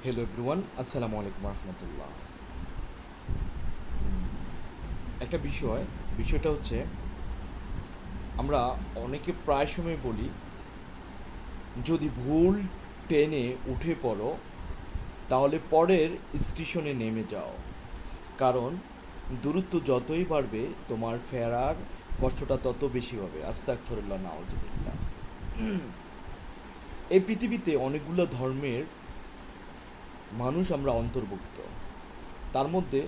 Hello everyone, আসসালামু আলাইকুম রহমতুল্লাহ। একটা বিষয়টা হচ্ছে আমরা অনেকে প্রায় সময় বলি, যদি ভুল ট্রেনে উঠে পড়ো তাহলে পরের স্টেশনে নেমে যাও, কারণ দূরত্ব যতই বাড়বে তোমার ফেরার কষ্টটা তত বেশি হবে। আস্তাগফিরুল্লাহ, নাউজুবিল্লাহ। এই পৃথিবীতে অনেকগুলো ধর্মের মানুষ আমরা অন্তর্ভুক্ত। তার মধ্যে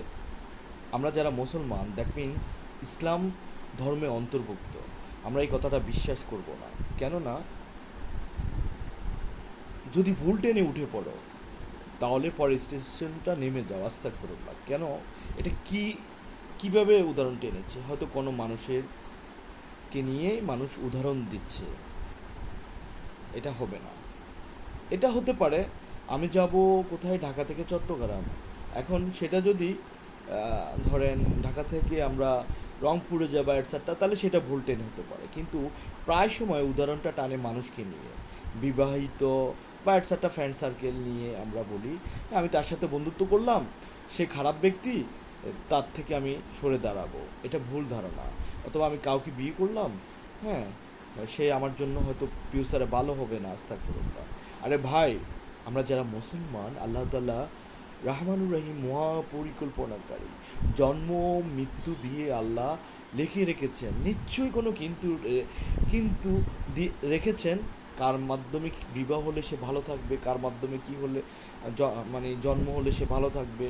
আমরা যারা মুসলমান, দ্যাট মিন্স ইসলাম ধর্মে অন্তর্ভুক্ত, আমরা এই কথাটা বিশ্বাস করব না। কেননা যদি ভুল ট্রেনে উঠে পড়ো তাহলে পরে স্টেশনটা নেমে যাও। আস্তাগফিরুল্লাহ। কেন? এটা কিভাবে উদাহরণ টেনেছে? হয়তো কোনো মানুষের কে নিয়ে মানুষ উদাহরণ দিচ্ছে। এটা হবে না। এটা হতে পারে আমি যাব কোথায়, ঢাকা থেকে চট্টগ্রাম। এখন সেটা যদি ধরেন ঢাকা থেকে আমরা রংপুরে যাবো এটসেট্রা, তাহলে সেটা ভুল ট্রেন হতে পারে। কিন্তু প্রায় সময় উদাহরণটা টানে মানুষকে নিয়ে, বিবাহিত বা এটসেট্রা ফ্রেন্ড সার্কেল নিয়ে আমরা বলি আমি তার সাথে বন্ধুত্ব করলাম, সে খারাপ ব্যক্তি, তার থেকে আমি সরে দাঁড়াবো। এটা ভুল ধারণা। অথবা আমি কাউকে বিয়ে করলাম, হ্যাঁ, সে আমার জন্য হয়তো ফিউচারে ভালো হবে না। আস্তাগফিরুল্লাহ। আরে ভাই, আমরা যারা মুসলমান, আল্লাহ তাআলা রাহমানুর রহিম, মহা পরিকল্পনাকারী। জন্ম, মৃত্যু, বিয়ে আল্লাহ লিখে রেখেছেন। নিশ্চয়ই কোনো কিন্তু রেখেছেন। কার মাধ্যমে বিবাহ হলে সে ভালো থাকবে, কার মাধ্যমে কী হলে মানে জন্ম হলে সে ভালো থাকবে,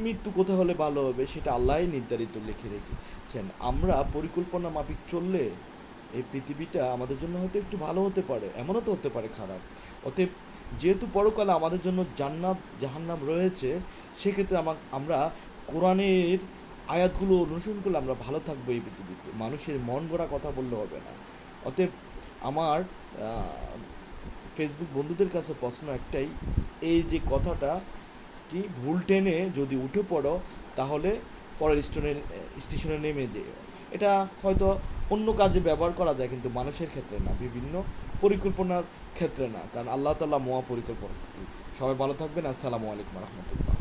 মৃত্যু কোথায় হলে ভালো হবে, সেটা আল্লাহই নির্ধারিত লিখে রেখেছেন। আমরা পরিকল্পনা মাফিক চললে এই পৃথিবীটা আমাদের জন্য হয়তো একটু ভালো হতে পারে, এমনও তো হতে পারে খারাপ। অতএব যেহেতু পরকালে আমাদের জন্য জান্নাত জাহান্নাম রয়েছে, সেক্ষেত্রে আমরা কোরআনের আয়াতগুলো অনুসরণ করলে আমরা ভালো থাকবো এই পৃথিবীতে। মানুষের মন গড়া কথা বললে হবে না। অতএব আমার ফেসবুক বন্ধুদের কাছে প্রশ্ন একটাই, এই যে কথাটা, কি ভুল ট্রেনে যদি উঠে পড়ো তাহলে পরের স্টেশনে নেমে যেও, এটা হয়তো অন্য কাজে ব্যবহার করা যায়, কিন্তু মানুষের ক্ষেত্রে না, বিভিন্ন পরিকল্পনার ক্ষেত্রে না। কারণ আল্লাহ তাআলা মহা পরিকল্পনা। সবাই ভালো থাকবেন। আসসালামু আলাইকুম রহমতুল্লাহ।